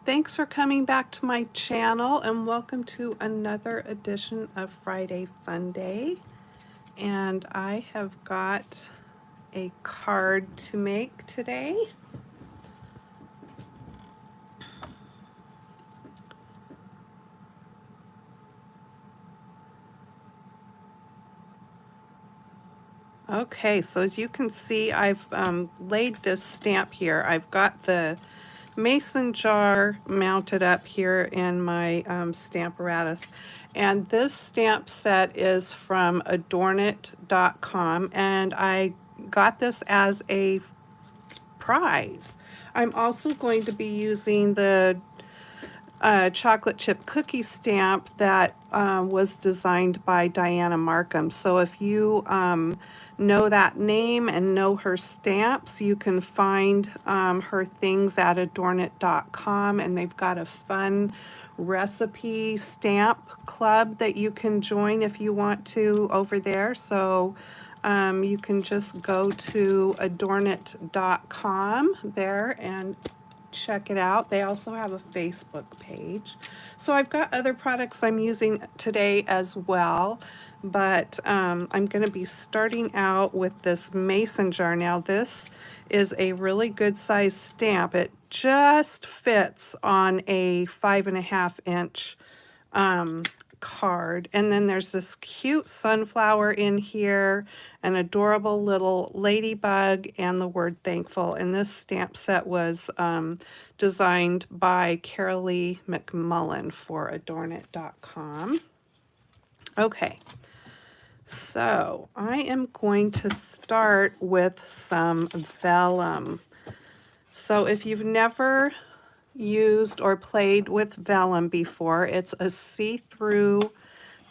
Thanks for coming back to my channel and welcome to another edition of Friday Fun Day. And I have got a card to make today. Okay, so as you can see, I've laid this stamp here. I've got the mason jar mounted up here in my stamp apparatus. And this stamp set is from adornit.com, and I got this as a prize. I'm also going to be using the chocolate chip cookie stamp that was designed by Diana Markham. So if you know that name and know her stamps, you can find her things at adornit.com, and they've got a fun recipe stamp club that you can join if you want to over there. So you can just go to adornit.com there and check it out. They also have a Facebook page. So I've got other products I'm using today as well, but I'm going to be starting out with this mason jar. Now this is a really good size stamp. It just fits on a 5.5 inch card. And then there's this cute sunflower in here, an adorable little ladybug, and the word thankful. And this stamp set was designed by Carolee McMullen for adornit.com. Okay, so I am going to start with some vellum. So if you've never used or played with vellum before, it's a see-through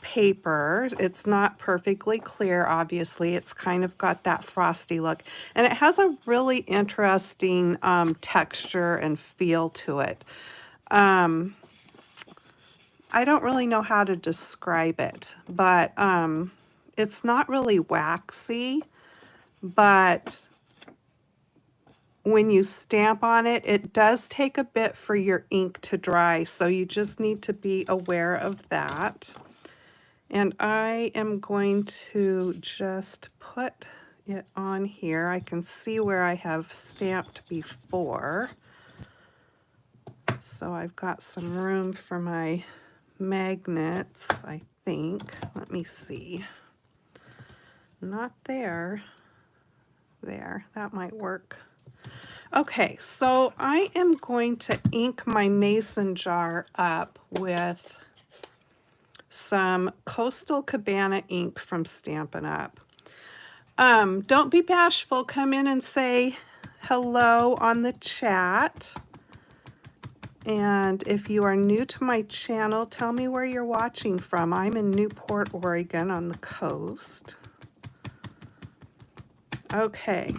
paper. It's not perfectly clear, obviously. It's kind of got that frosty look, and it has a really interesting texture and feel to it. I don't really know how to describe it, but it's not really waxy, but when you stamp on it, it does take a bit for your ink to dry, so you just need to be aware of that. And I am going to just put it on here. I can see where I have stamped before. So I've got some room for my magnets, I think. Let me see. Not there. There, that might work. Okay, so I am going to ink my mason jar up with some Coastal Cabana ink from Stampin' Up. Don't be bashful. Come in and say hello on the chat. And if you are new to my channel, tell me where you're watching from. I'm in Newport, Oregon on the coast. Okay.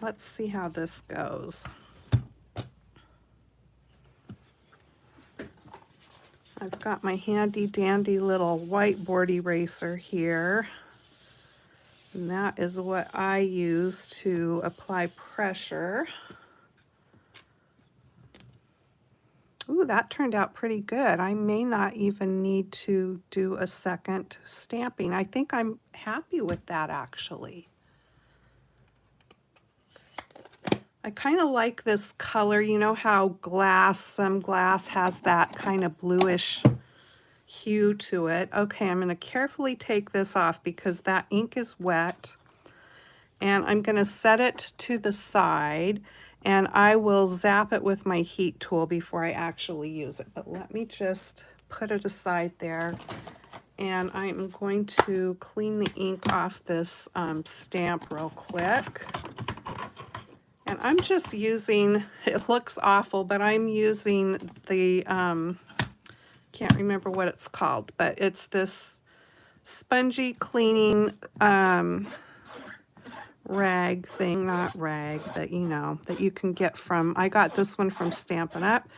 Let's see how this goes. I've got my handy dandy little whiteboard eraser here. And that is what I use to apply pressure. Ooh, that turned out pretty good. I may not even need to do a second stamping. I think I'm happy with that, actually. I kind of like this color. You know how some glass has that kind of bluish hue to it. Okay, I'm going to carefully take this off because that ink is wet. And I'm going to set it to the side, and I will zap it with my heat tool before I actually use it. But let me just put it aside there. And I'm going to clean the ink off this stamp real quick. And I'm just using, it looks awful, but I'm using the, can't remember what it's called, but it's this spongy cleaning rag thing, not rag, but you know, that you can get from, I got this one from Stampin' Up.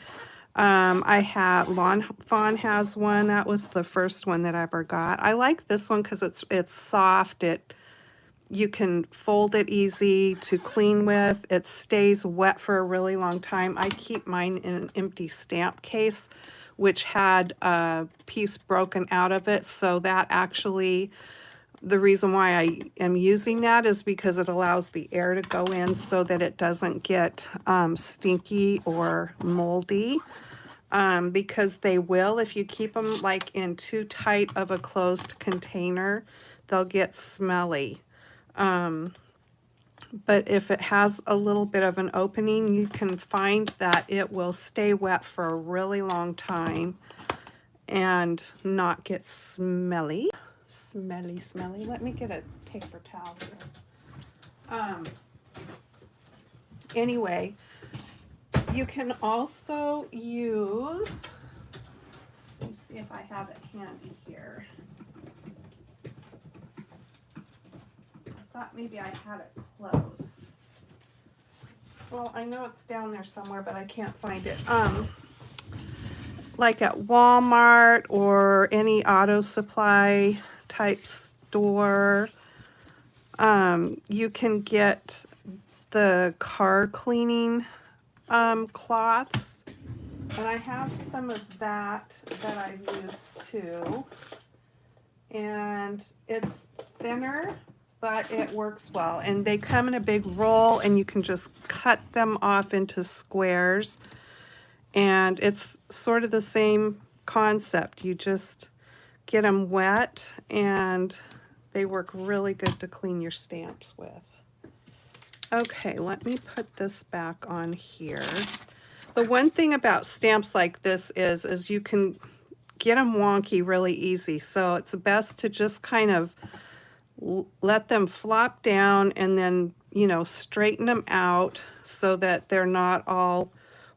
I have, Lawn Fawn has one. That was the first one that I ever got. I like this one because it's soft. You can fold it easy to clean with. It stays wet for a really long time. I keep mine in an empty stamp case, which had a piece broken out of it. So that actually, the reason why I am using that is because it allows the air to go in so that it doesn't get stinky or moldy. Because they will, if you keep them like in too tight of a closed container, they'll get smelly. But if it has a little bit of an opening, you can find that it will stay wet for a really long time and not get smelly. Smelly, smelly. Let me get a paper towel here. Anyway, you can also use, let me see if I have it handy here. I thought maybe I had it close. Well, I know it's down there somewhere, but I can't find it. Like at Walmart or any auto supply type store, you can get the car cleaning cloths. And I have some of that I've used too. And it's thinner, but it works well. And they come in a big roll, and you can just cut them off into squares. And it's sort of the same concept. You just get them wet, and they work really good to clean your stamps with. Okay, let me put this back on here. The one thing about stamps like this is you can get them wonky really easy. So it's best to just kind of let them flop down and then, you know, straighten them out so that they're not all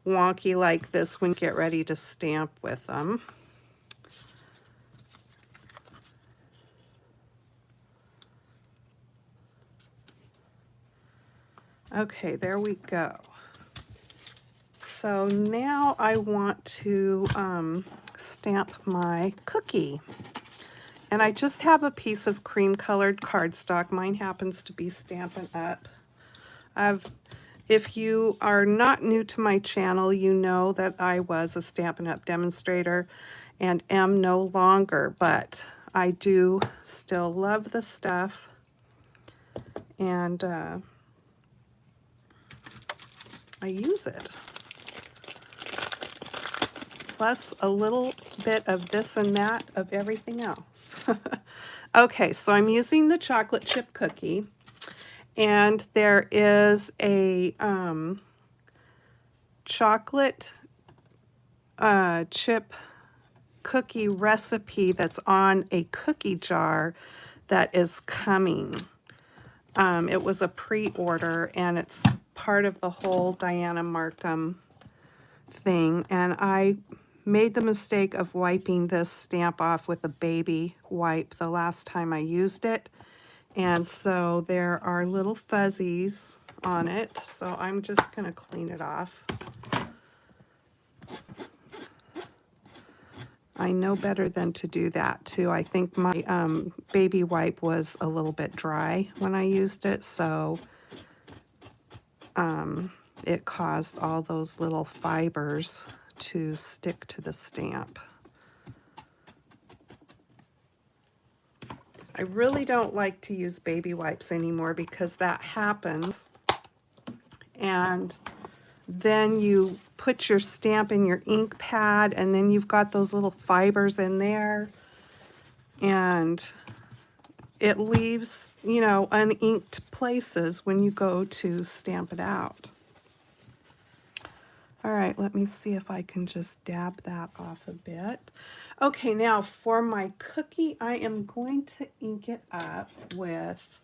wonky like this when you get ready to stamp with them. Okay, there we go. So now I want to stamp my cookie. And I just have a piece of cream colored cardstock. Mine happens to be Stampin' Up. If you are not new to my channel, you know that I was a Stampin' Up demonstrator and am no longer, but I do still love the stuff. And I use it. Plus a little bit of this and that of everything else. Okay, so I'm using the chocolate chip cookie, and there is a chocolate chip cookie recipe that's on a cookie jar that is coming. It was a pre-order, and it's part of the whole Diana Markham thing, and I made the mistake of wiping this stamp off with a baby wipe the last time I used it, and so there are little fuzzies on it, so I'm just going to clean it off. I know better than to do that too. I think my baby wipe was a little bit dry when I used it, so it caused all those little fibers to stick to the stamp. I really don't like to use baby wipes anymore because that happens, and then you put your stamp in your ink pad, and then you've got those little fibers in there, and it leaves, you know, uninked places when you go to stamp it out. All right, let me see if I can just dab that off a bit. Okay, now for my cookie, I am going to ink it up with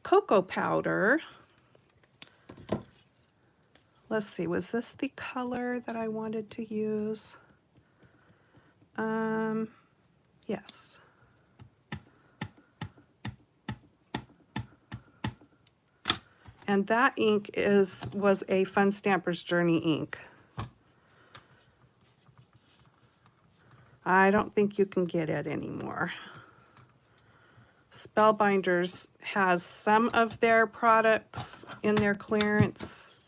cocoa powder. Let's see, was this the color that I wanted to use? Yes. And that ink was a Fun Stamper's Journey ink. I don't think you can get it anymore. Spellbinders has some of their products in their clearance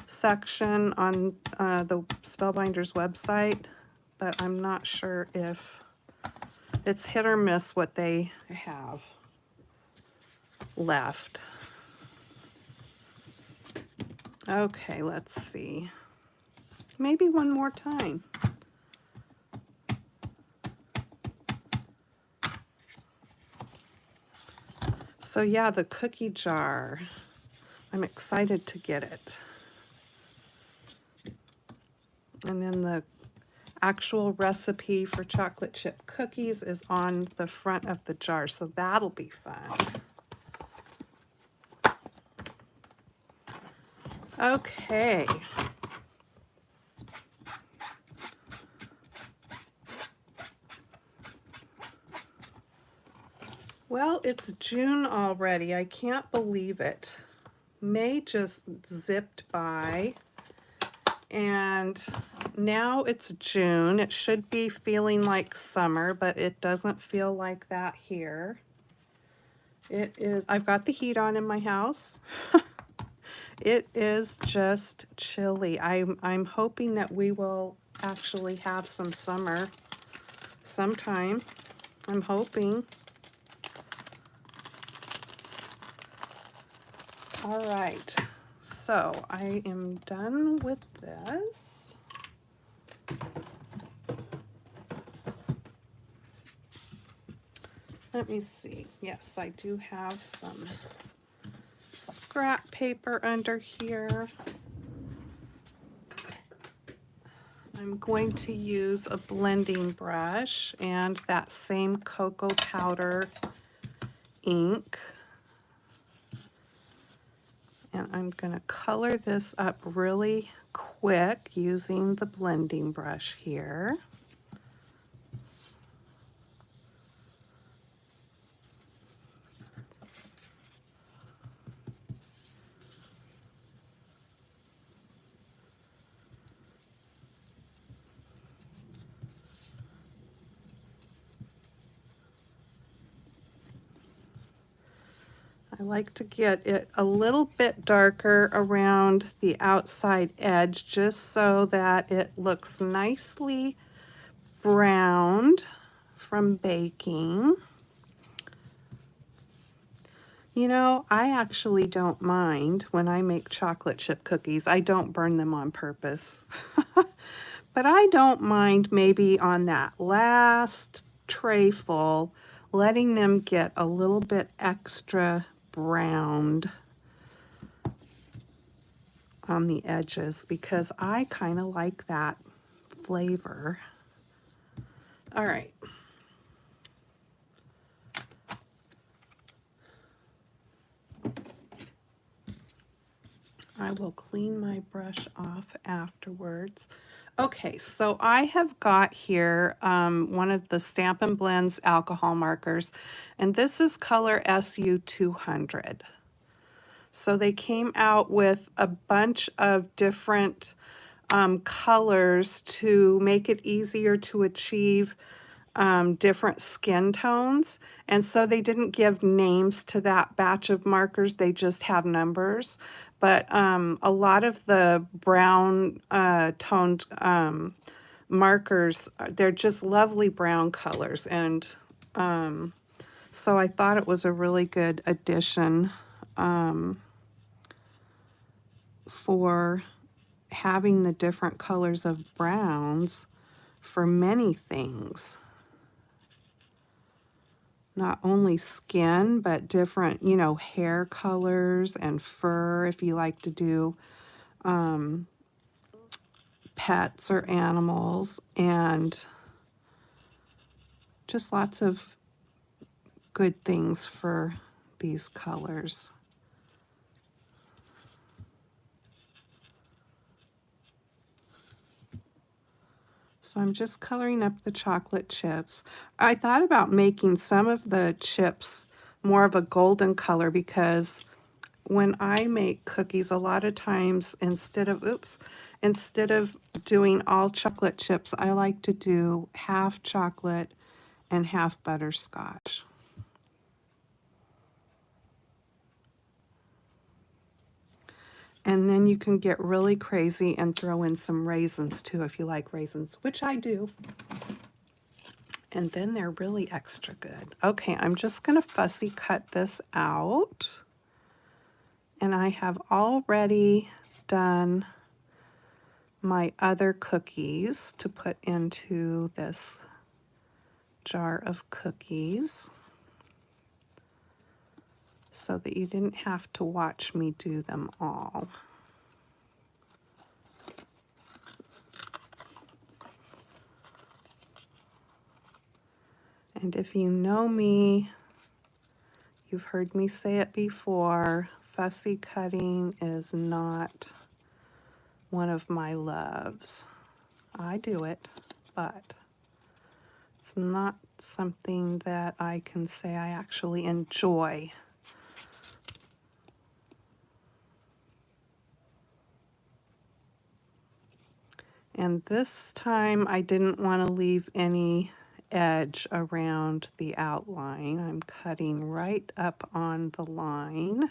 section on the Spellbinders website, but I'm not sure if it's hit or miss what they have left. Okay, let's see. Maybe one more time. So yeah, the cookie jar. I'm excited to get it. And then the actual recipe for chocolate chip cookies is on the front of the jar, so that'll be fun. Okay. Well, it's June already. I can't believe it. May just zipped by, and now it's June. It should be feeling like summer, but it doesn't feel like that here. It is, I've got the heat on in my house. It is just chilly. I'm hoping that we will actually have some summer sometime. I'm hoping. All right, so I am done with this. Let me see. Yes, I do have some scrap paper under here. I'm going to use a blending brush and that same cocoa powder ink. And I'm going to color this up really quick using the blending brush here. I like to get it a little bit darker around the outside edge just so that it looks nicely browned from baking. You know, I actually don't mind when I make chocolate chip cookies. I don't burn them on purpose. But I don't mind maybe on that last tray full, letting them get a little bit extra browned on the edges because I kind of like that flavor. All right. I will clean my brush off afterwards. Okay, so I have got here one of the Stampin' Blends alcohol markers, and this is color SU200. So they came out with a bunch of different colors to make it easier to achieve different skin tones. And so they didn't give names to that batch of markers, they just have numbers. But a lot of the brown toned markers, they're just lovely brown colors. And so I thought it was a really good addition for having the different colors of browns for many things. Not only skin, but different, you know, hair colors and fur if you like to do pets or animals, and just lots of good things for these colors. So I'm just coloring up the chocolate chips. I thought about making some of the chips more of a golden color because when I make cookies, a lot of times instead of doing all chocolate chips, I like to do half chocolate and half butterscotch. And then you can get really crazy and throw in some raisins too if you like raisins, which I do. And then they're really extra good. Okay, I'm just going to fussy cut this out. And I have already done my other cookies to put into this jar of cookies so that you didn't have to watch me do them all. And if you know me, you've heard me say it before, fussy cutting is not one of my loves. I do it, but it's not something that I can say I actually enjoy. And this time I didn't want to leave any edge around the outline. I'm cutting right up on the line.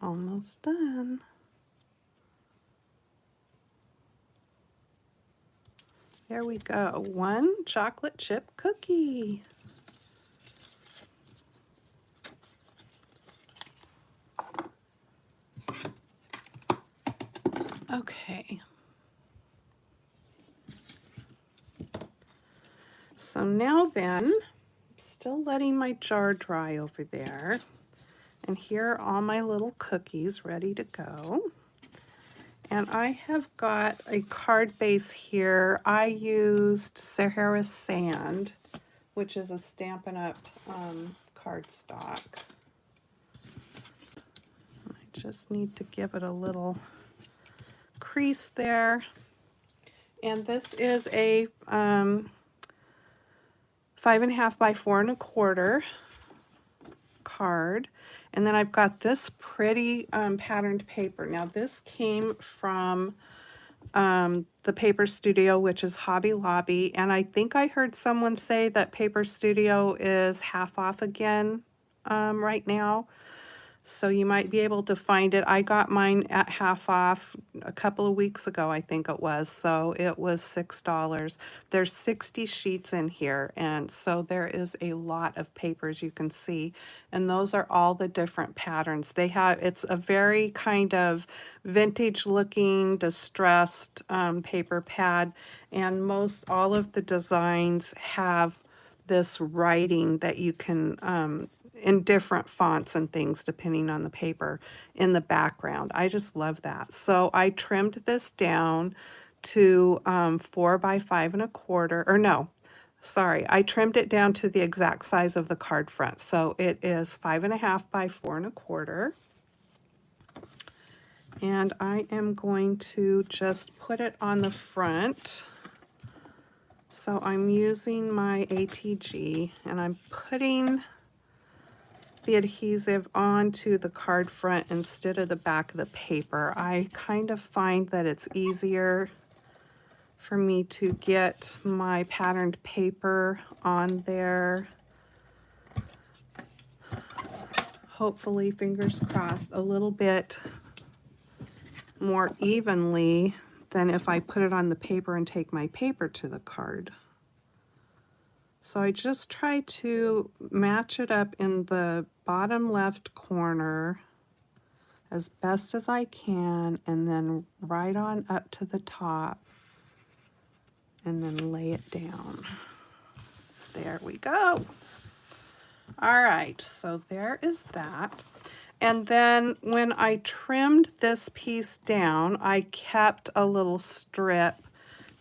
Almost done. There we go. One chocolate chip cookie. Okay. So now then, still letting my jar dry over there. And here are all my little cookies ready to go. And I have got a card base here. I used Sahara Sand, which is a Stampin' Up! Cardstock. I just need to give it a little crease there. And this is a 5.5 by 4.25 card. And then I've got this pretty patterned paper. Now this came from the Paper Studio, which is Hobby Lobby. And I think I heard someone say that Paper Studio is half off again right now. So you might be able to find it. I got mine at half off a couple of weeks ago, I think it was. So it was $6. There's 60 sheets in here. And so there is a lot of papers you can see. And those are all the different patterns. It's a very kind of vintage looking, distressed paper pad. And all of the designs have this writing that you can in different fonts and things depending on the paper in the background. I just love that. So I trimmed this down to 4 by 5.25, or no, sorry, I trimmed it down to the exact size of the card front. So it is 5.5 by 4.25. And I am going to just put it on the front. So I'm using my ATG and I'm putting the adhesive onto the card front instead of the back of the paper. I kind of find that it's easier for me to get my patterned paper on there. Hopefully, fingers crossed, a little bit more evenly than if I put it on the paper and take my paper to the card. So I just try to match it up in the bottom left corner as best as I can, and then right on up to the top, and then lay it down. There we go. All right, so there is that. And then when I trimmed this piece down, I kept a little strip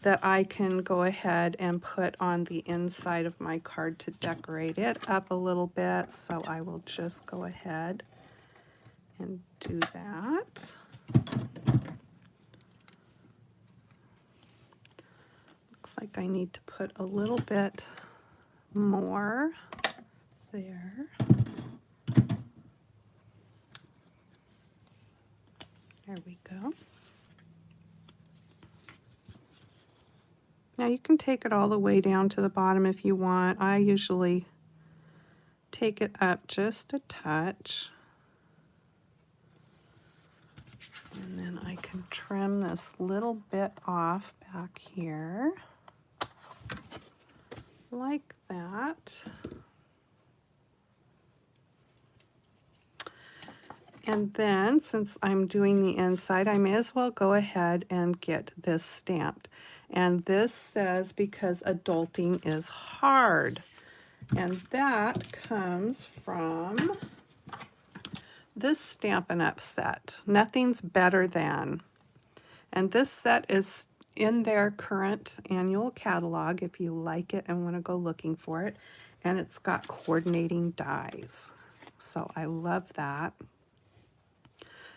that I can go ahead and put on the inside of my card to decorate it up a little bit. So I will just go ahead and do that. Looks like I need to put a little bit more there. Now you can take it all the way down to the bottom if you want. I usually take it up just a touch. And then I can trim this little bit off back here, like that. And then, since I'm doing the inside, I may as well go ahead and get this stamped. And this says, because adulting is hard. And that comes from this Stampin' Up! Set. Nothing's Better Than. And this set is in their current annual catalog if you like it and want to go looking for it. And it's got coordinating dies. So I love that.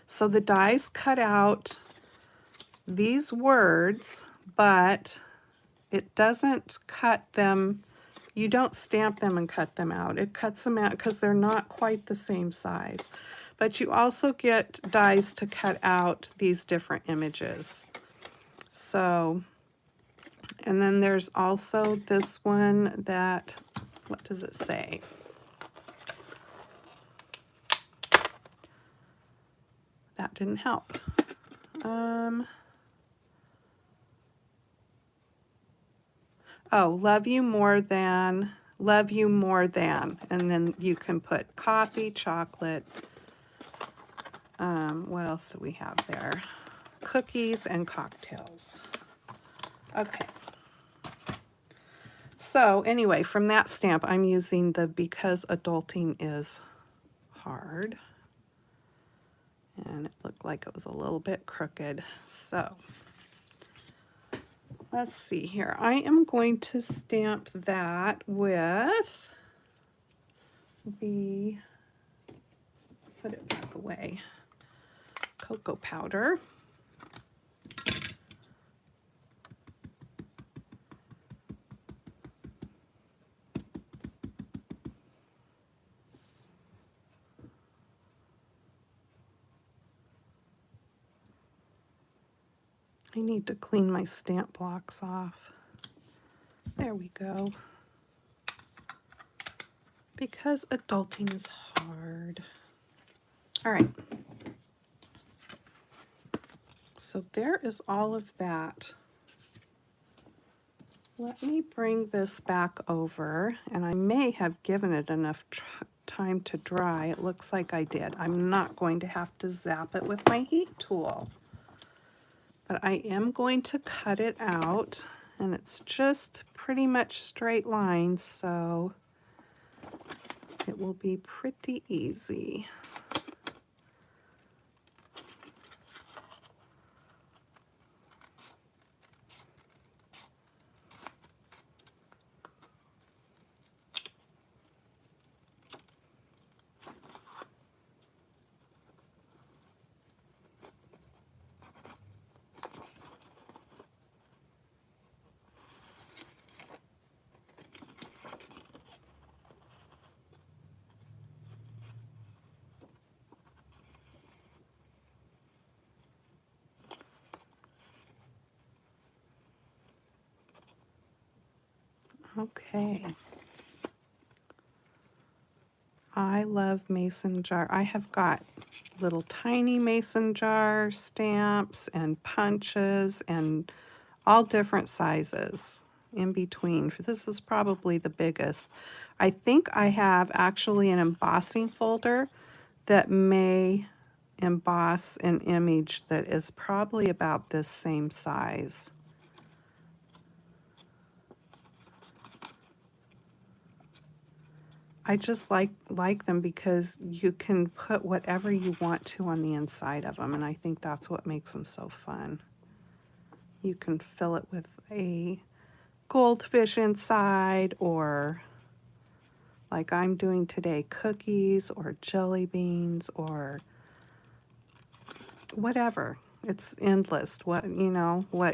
So the dies cut out these words, but it doesn't cut them. You don't stamp them and cut them out. It cuts them out because they're not quite the same size. But you also get dies to cut out these different images. So, and then there's also this one that, what does it say? That didn't help. Oh, love you more than, and then you can put coffee, chocolate, what else do we have there? Cookies and cocktails. Okay. So anyway, from that stamp, I'm using the Because Adulting is Hard. And it looked like it was a little bit crooked. So let's see here. I am going to stamp that with the, put it back away, cocoa powder. I need to clean my stamp blocks off. There we go. Because adulting is hard. All right. So there is all of that. Let me bring this back over, and I may have given it enough time to dry. It looks like I did. I'm not going to have to zap it with my heat tool. But I am going to cut it out, and it's just pretty much straight lines, so it will be pretty easy. Okay. I love mason jar. I have got little tiny mason jar stamps and punches and all different sizes in between. This is probably the biggest. I think I have actually an embossing folder that may emboss an image that is probably about this same size. I just like them because you can put whatever you want to on the inside of them, and I think that's what makes them so fun. You can fill it with a goldfish inside, or like I'm doing today, cookies or jelly beans or whatever. It's endless what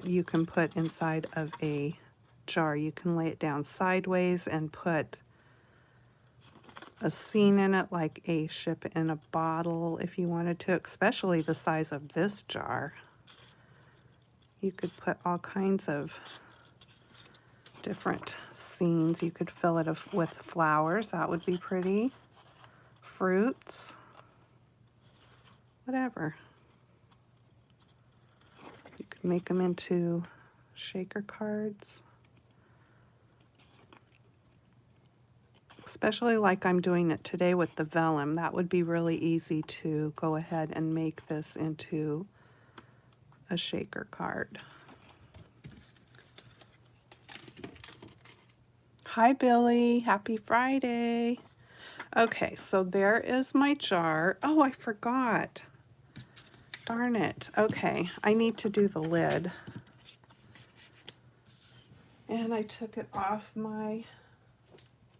you can put inside of a jar. You can lay it down sideways and put a scene in it, like a ship in a bottle if you wanted to, especially the size of this jar. You could put all kinds of different scenes. You could fill it with flowers. That would be pretty. Fruits. Whatever. You could make them into shaker cards. Especially like I'm doing it today with the vellum. That would be really easy to go ahead and make this into a shaker card. Hi, Billy. Happy Friday. Okay, so there is my jar. Oh, I forgot. Darn it. Okay, I need to do the lid. And I took it off my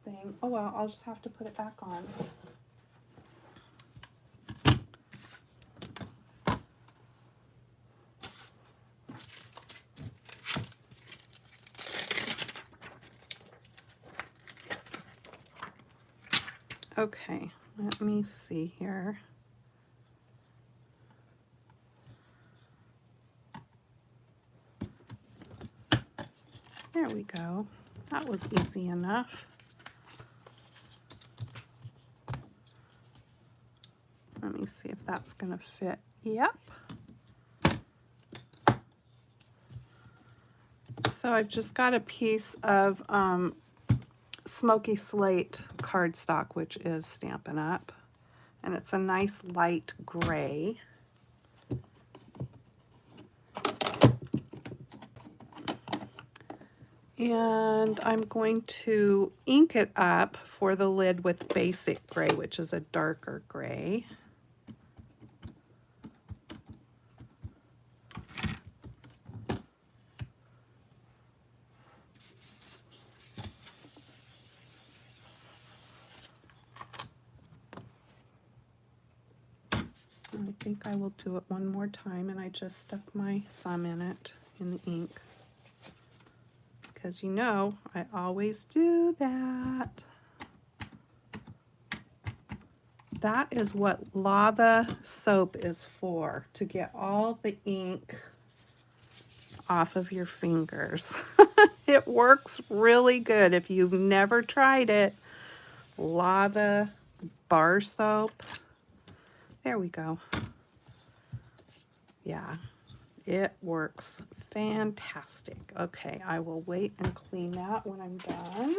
thing. Oh, well, I'll just have to put it back on. Okay, let me see here. There we go. That was easy enough. Let me see if that's going to fit. Yep. So I've just got a piece of smoky slate cardstock, which is Stampin' Up. And it's a nice light gray. And I'm going to ink it up for the lid with basic gray, which is a darker gray. I think I will do it one more time, and I just stuck my thumb in it, in the ink. Because you know, I always do that. That is what lava soap is for, to get all the ink off of your fingers. It works really good. If you've never tried it, lava bar soap. There we go. Yeah, it works fantastic. Okay, I will wait and clean that when I'm done.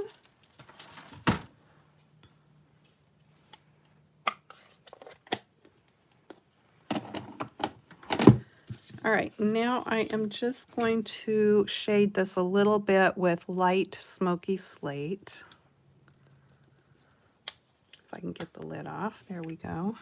All right, now I am just going to shade this a little bit with light smoky slate. If I can get the lid off, there we go.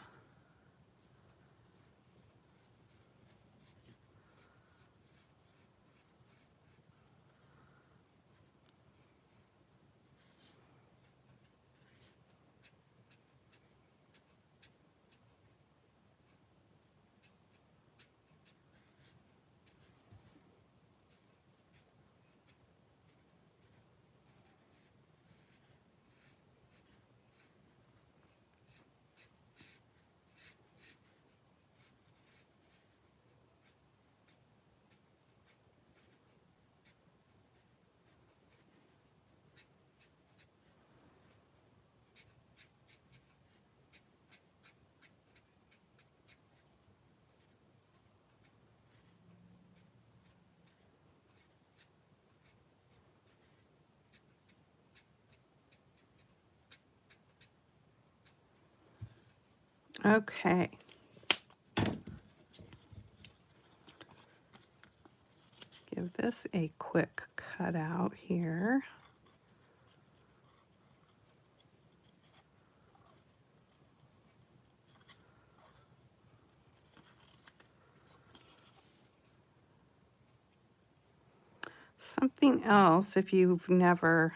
Okay. Give this a quick cut out here. Something else, if you've never,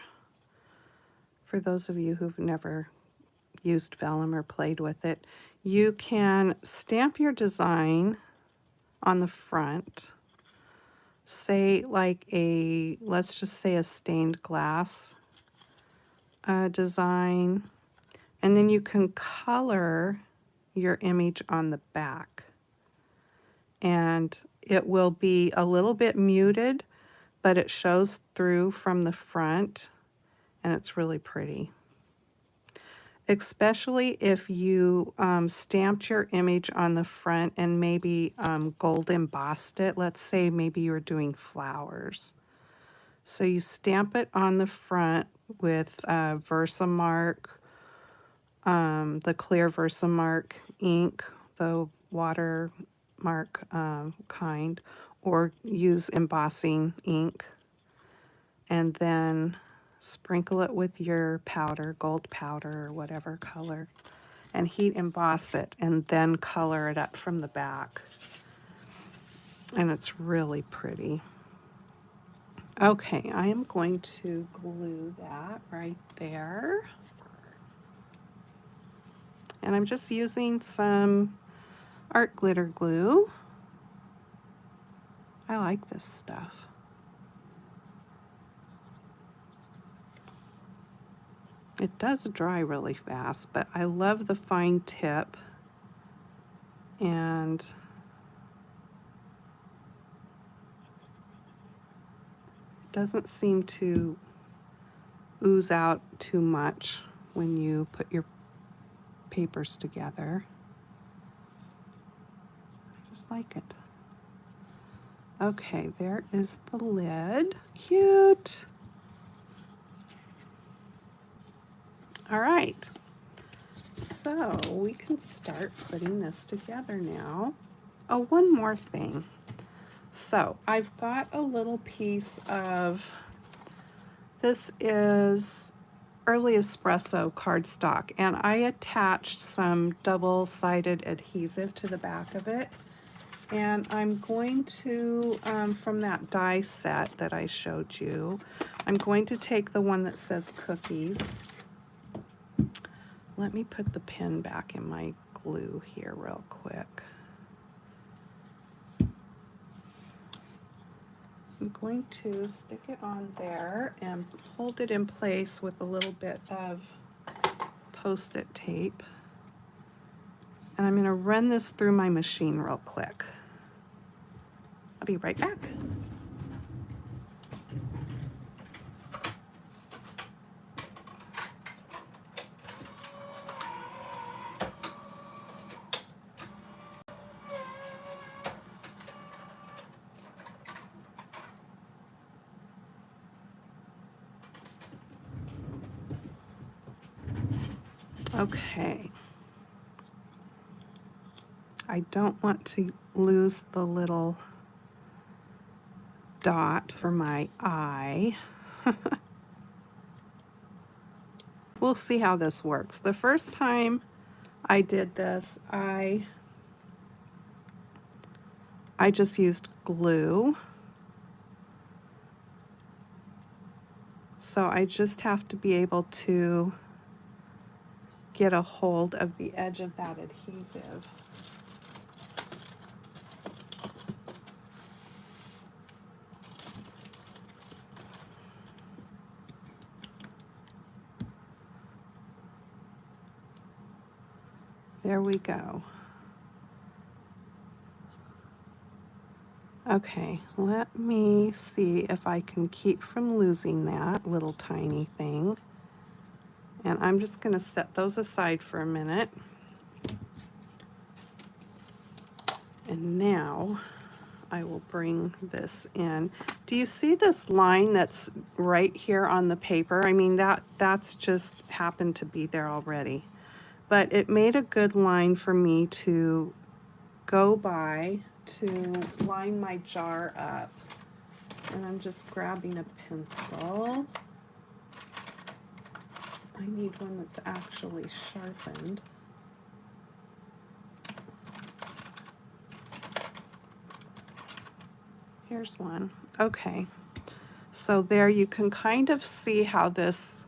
for those of you who've never used vellum or played with it, you can stamp your design on the front. Say like a, let's just say a stained glass design, and then you can color your image on the back. And it will be a little bit muted, but it shows through from the front, and it's really pretty. Especially if you stamped your image on the front and maybe gold embossed it. Let's say maybe you're doing flowers. So you stamp it on the front with Versamark, the clear Versamark ink, the watermark kind, or use embossing ink, and then sprinkle it with your powder, gold powder or whatever color, and heat emboss it, and then color it up from the back. And it's really pretty. Okay, I am going to glue that right there. And I'm just using some art glitter glue. I like this stuff. It does dry really fast, but I love the fine tip, and it doesn't seem to ooze out too much when you put your papers together. I just like it. Okay, there is the lid. Cute. All right, so we can start putting this together now. Oh, one more thing. So I've got a little piece of, this is Early Espresso cardstock, and I attached some double-sided adhesive to the back of it. And I'm going to, from that die set that I showed you, I'm going to take the one that says cookies. Let me put the pen back in my glue here real quick. I'm going to stick it on there and hold it in place with a little bit of Post-it tape. And I'm going to run this through my machine real quick. I'll be right back. Okay. I don't want to lose the little dot for my eye. We'll see how this works. The first time I did this, I just used glue. So I just have to be able to get a hold of the edge of that adhesive. There we go. Okay, let me see if I can keep from losing that little tiny thing. And I'm just going to set those aside for a minute. And now I will bring this in. Do you see this line that's right here on the paper? I mean, that's just happened to be there already. But it made a good line for me to go by to line my jar up. And I'm just grabbing a pencil. I need one that's actually sharpened. Here's one. Okay. So there you can kind of see how this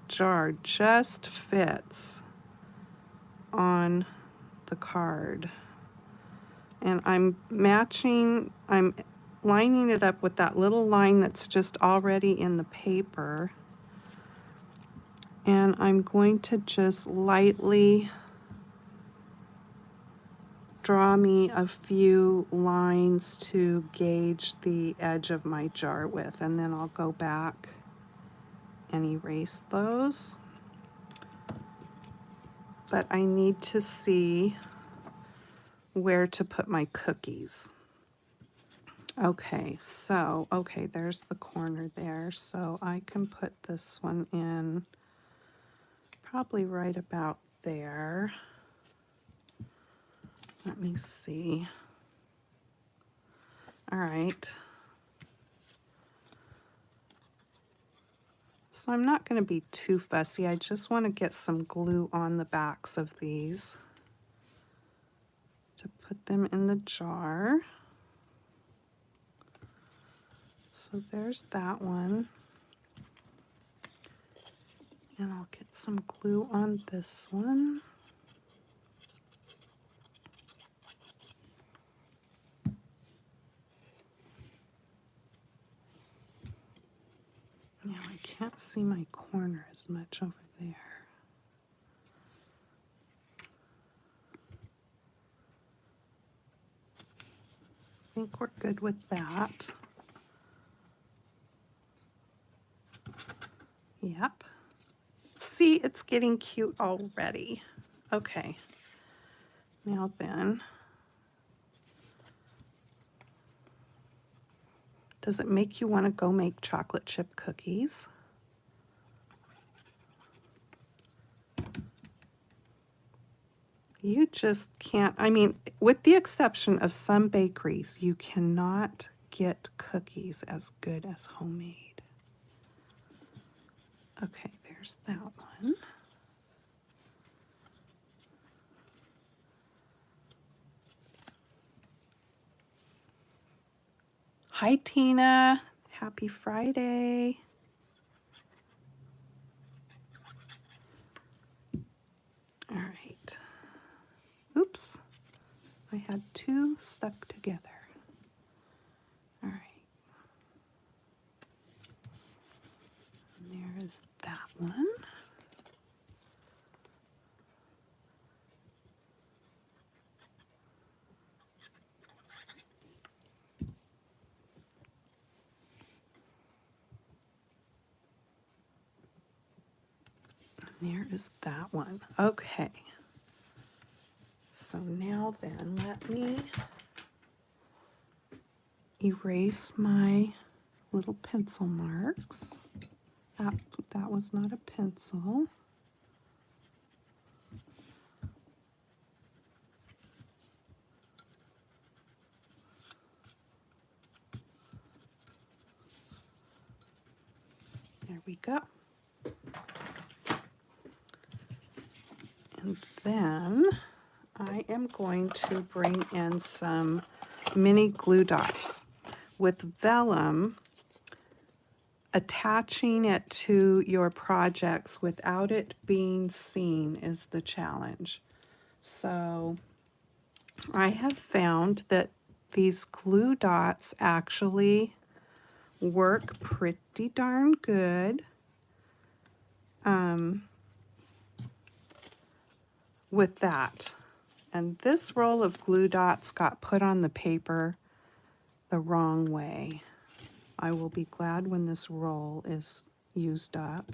jar just fits on the card. And I'm lining it up with that little line that's just already in the paper. And I'm going to just lightly draw me a few lines to gauge the edge of my jar with, and then I'll go back and erase those. But I need to see where to put my cookies. Okay, so, okay, there's the corner there. So I can put this one in probably right about there. Let me see. All right. So I'm not going to be too fussy. I just want to get some glue on the backs of these to put them in the jar. So there's that one. And I'll get some glue on this one. Now I can't see my corner as much over there. I think we're good with that. Yep. See, it's getting cute already. Okay. Now then, does it make you want to go make chocolate chip cookies? You just can't, I mean, with the exception of some bakeries, you cannot get cookies as good as homemade. Okay, there's that one. Hi, Tina. Happy Friday. All right. Oops. I had two stuck together. All right. And there is that one. And there is that one. Okay. So now then, let me erase my little pencil marks. That was not a pencil. There we go. And then I am going to bring in some mini glue dots. With vellum, attaching it to your projects without it being seen is the challenge. So I have found that these glue dots actually work pretty darn good with that. And this roll of glue dots got put on the paper the wrong way. I will be glad when this roll is used up.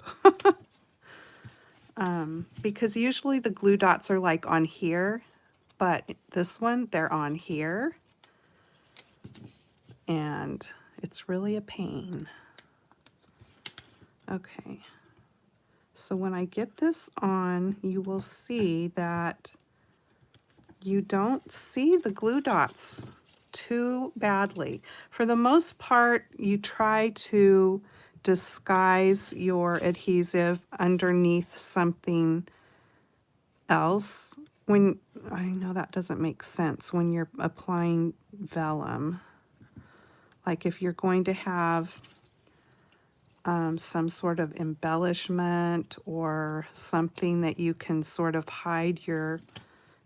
Because usually the glue dots are like on here, but this one, they're on here. And it's really a pain. Okay. So when I get this on, you will see that you don't see the glue dots too badly. For the most part, you try to disguise your adhesive underneath something else. When, I know that doesn't make sense when you're applying vellum. Like if you're going to have some sort of embellishment or something that you can sort of hide your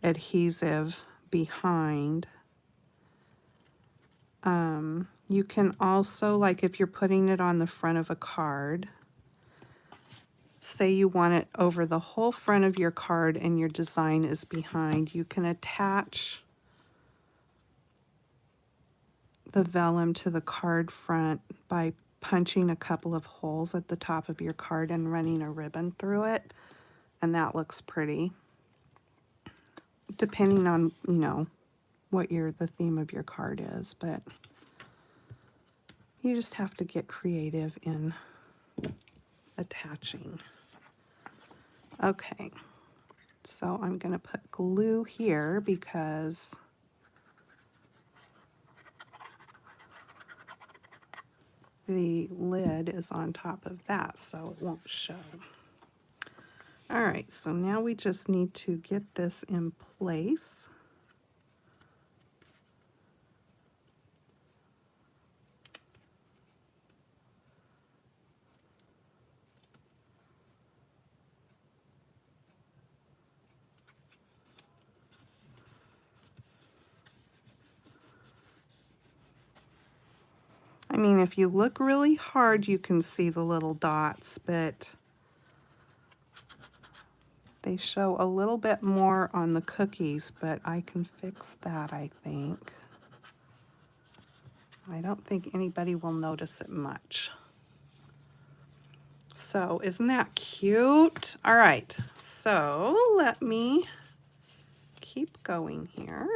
adhesive behind. You can also, like if you're putting it on the front of a card, say you want it over the whole front of your card and your design is behind, you can attach the vellum to the card front by punching a couple of holes at the top of your card and running a ribbon through it, and that looks pretty, depending on, you know, what the theme of your card is, but you just have to get creative in attaching. Okay, so I'm going to put glue here because the lid is on top of that, so it won't show. All right, so now we just need to get this in place. I mean, if you look really hard, you can see the little dots, but they show a little bit more on the cookies, but I can fix that, I think. I don't think anybody will notice it much. So, isn't that cute? All right, so let me keep going here.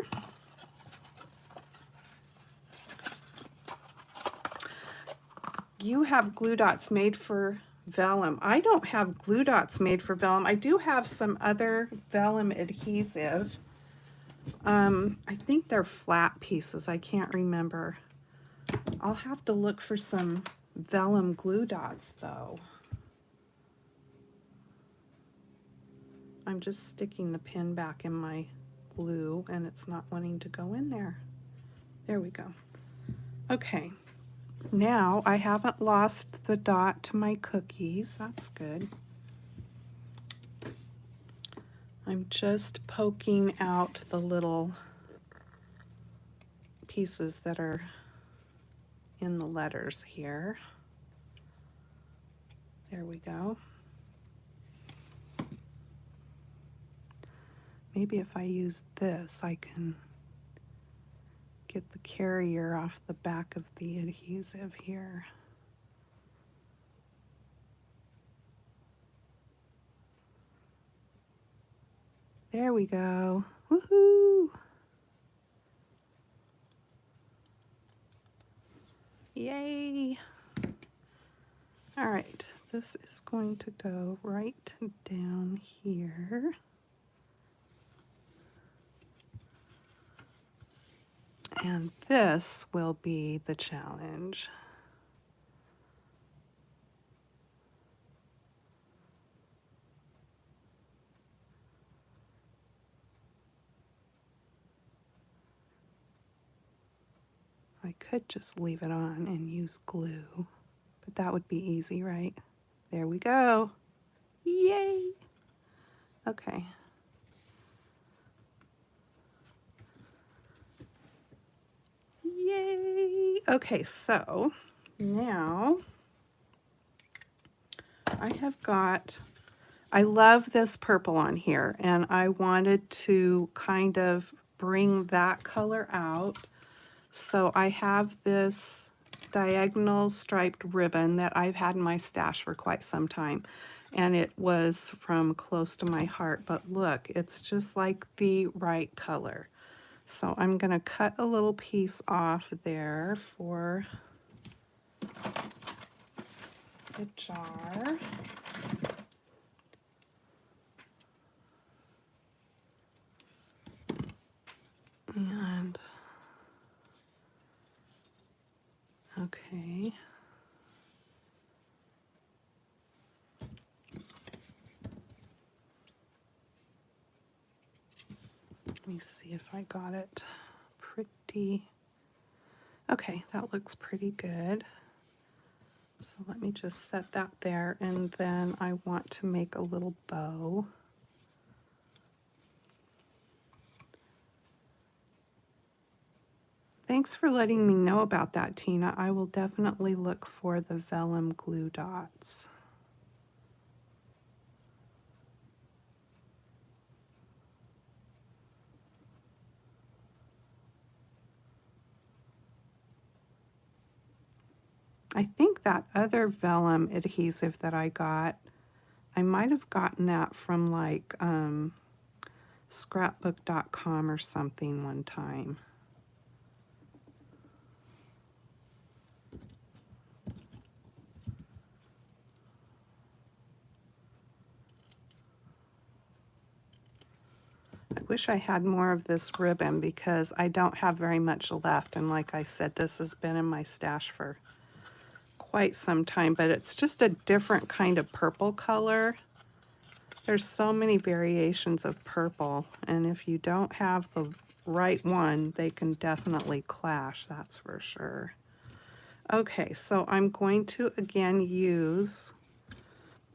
You have glue dots made for vellum. I don't have glue dots made for vellum. I do have some other vellum adhesive. I think they're flat pieces. I can't remember. I'll have to look for some vellum glue dots though. I'm just sticking the pin back in my glue and it's not wanting to go in there. There we go. Okay, now I haven't lost the dot to my cookies. That's good. I'm just poking out the little pieces that are in the letters here. There we go. Maybe if I use this, I can get the carrier off the back of the adhesive here. There we go. Woohoo! Yay! All right, this is going to go right down here. And this will be the challenge. I could just leave it on and use glue, but that would be easy, right? There we go. Yay! Okay. Yay! Okay, so now I love this purple on here, and I wanted to kind of bring that color out. So I have this diagonal striped ribbon that I've had in my stash for quite some time, and it was from Close to My Heart, but look, it's just like the right color. So I'm going to cut a little piece off there for the jar. And okay. Let me see if I got it pretty. Okay, that looks pretty good. So let me just set that there, and then I want to make a little bow. Thanks for letting me know about that, Tina. I will definitely look for the vellum glue dots. I think that other vellum adhesive that I got, I might have gotten that from like scrapbook.com or something one time. I wish I had more of this ribbon because I don't have very much left, and like I said, this has been in my stash for quite some time, but it's just a different kind of purple color. There's so many variations of purple, and if you don't have the right one, they can definitely clash, that's for sure. Okay, so I'm going to again use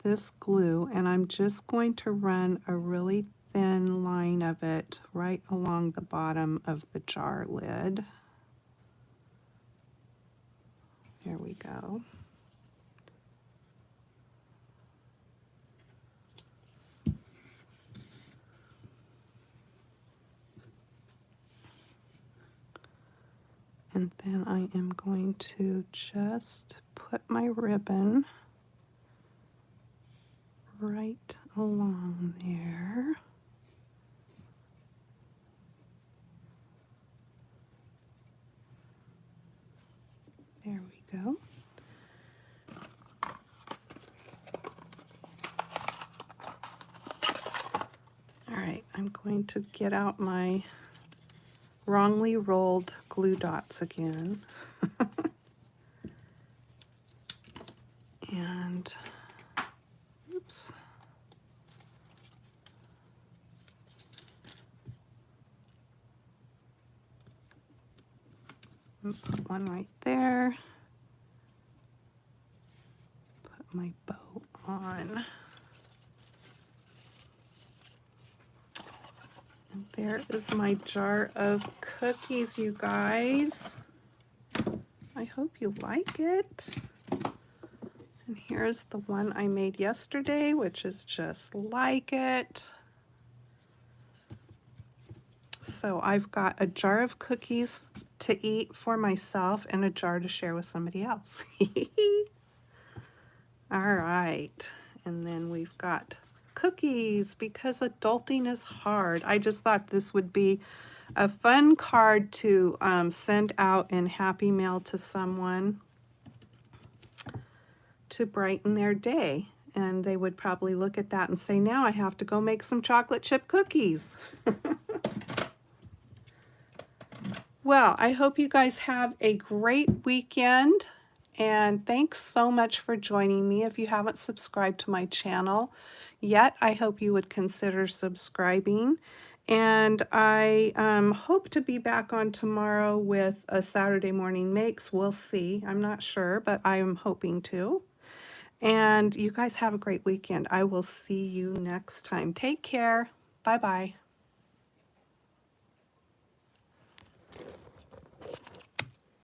this glue, and I'm just going to run a really thin line of it right along the bottom of the jar lid. There we go. And then I am going to just put my ribbon right along there. There we go. All right, I'm going to get out my wrongly rolled glue dots again. And, oops. Put one right there. Put my bow on. And there is my jar of cookies, you guys. I hope you like it. And here's the one I made yesterday, which is just like it. So I've got a jar of cookies to eat for myself and a jar to share with somebody else. All right, and then we've got cookies because adulting is hard. I just thought this would be a fun card to send out in Happy Mail to someone to brighten their day. And they would probably look at that and say, now I have to go make some chocolate chip cookies. Well, I hope you guys have a great weekend, and thanks so much for joining me. If you haven't subscribed to my channel yet, I hope you would consider subscribing. And I hope to be back on tomorrow with a Saturday morning makes. We'll see. I'm not sure, but I am hoping to. And you guys have a great weekend. I will see you next time. Take care. Bye-bye.